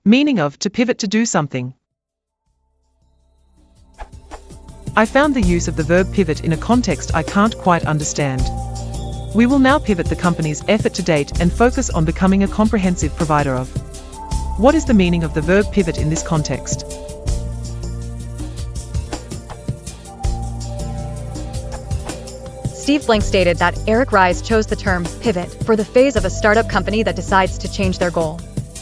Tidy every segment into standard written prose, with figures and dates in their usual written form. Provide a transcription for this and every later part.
Meaning of to pivot to do something. I found the use of the verb pivot in a context I can't quite understand. We will now pivot the company's effort to date and focus on becoming a comprehensive provider of. What is the meaning of the verb pivot in this context? Steve Blank stated that Eric Ries chose the term pivot for the phase of a startup company that decides to change their goal.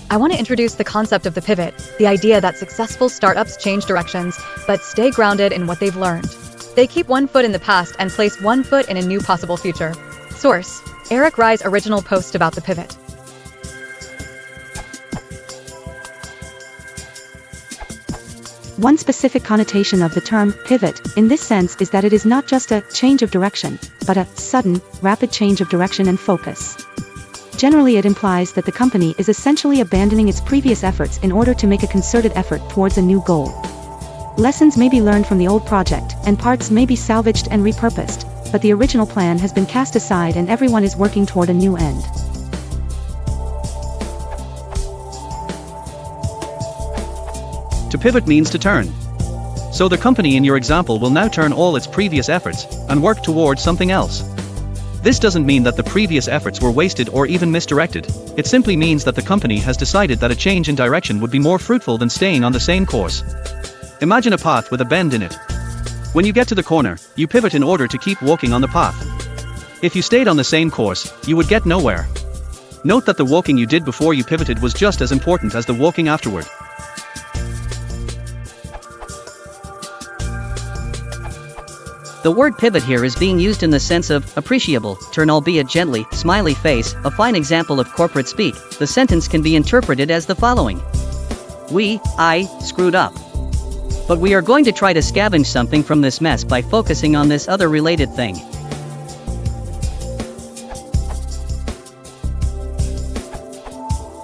I want to introduce the concept of the pivot, the idea that successful startups change directions, but stay grounded in what they've learned. They keep one foot in the past and place one foot in a new possible future. Source: Eric Ries' original post about the pivot. One specific connotation of the term pivot in this sense is that it is not just a change of direction, but a sudden, rapid change of direction and focus. Generally, it implies that the company is essentially abandoning its previous efforts in order to make a concerted effort towards a new goal. Lessons may be learned from the old project, and parts may be salvaged and repurposed, but the original plan has been cast aside and everyone is working toward a new end. To pivot means to turn. So the company in your example will now turn all its previous efforts and work towards something else. This doesn't mean that the previous efforts were wasted or even misdirected. It simply means that the company has decided that a change in direction would be more fruitful than staying on the same course. Imagine a path with a bend in it. When you get to the corner, you pivot in order to keep walking on the path. If you stayed on the same course, you would get nowhere. Note that the walking you did before you pivoted was just as important as the walking afterward. The word pivot here is being used in the sense of appreciable, turn albeit gently, smiley face, a fine example of corporate speak. The sentence can be interpreted as the following. I screwed up. But we are going to try to scavenge something from this mess by focusing on this other related thing.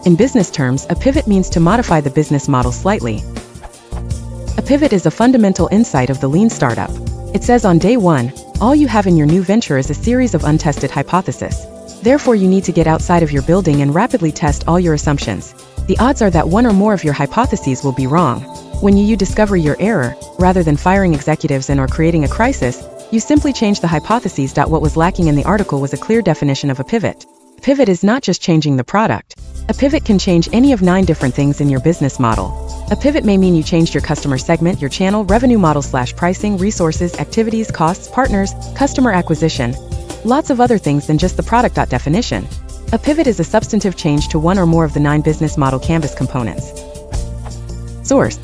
In business terms, a pivot means to modify the business model slightly. A pivot is a fundamental insight of the lean startup. It says on day one, all you have in your new venture is a series of untested hypotheses. Therefore, you need to get outside of your building and rapidly test all your assumptions. The odds are that one or more of your hypotheses will be wrong. When you discover your error, rather than firing executives and or creating a crisis, you simply change the hypotheses. What was lacking in the article was a clear definition of a pivot. Pivot is not just changing the product. A pivot can change any of 9 different things in your business model. A pivot may mean you changed your customer segment, your channel, revenue model / pricing, resources, activities, costs, partners, customer acquisition. Lots of other things than just the product. Definition. A pivot is a substantive change to one or more of the 9 business model canvas components. Source.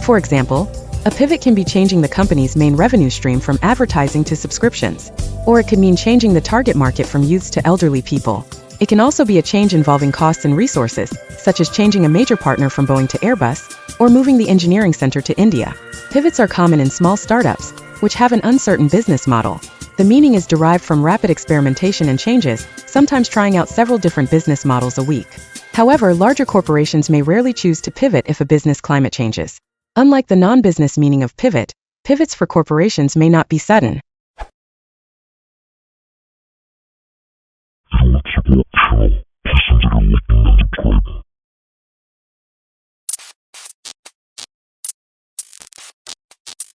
For example, a pivot can be changing the company's main revenue stream from advertising to subscriptions, or it could mean changing the target market from youths to elderly people. It can also be a change involving costs and resources, such as changing a major partner from Boeing to Airbus, or moving the engineering center to India. Pivots are common in small startups, which have an uncertain business model. The meaning is derived from rapid experimentation and changes, sometimes trying out several different business models a week. However, larger corporations may rarely choose to pivot if a business climate changes. Unlike the non-business meaning of pivot, pivots for corporations may not be sudden. If you want to support the channel, please consider liking and subscribing.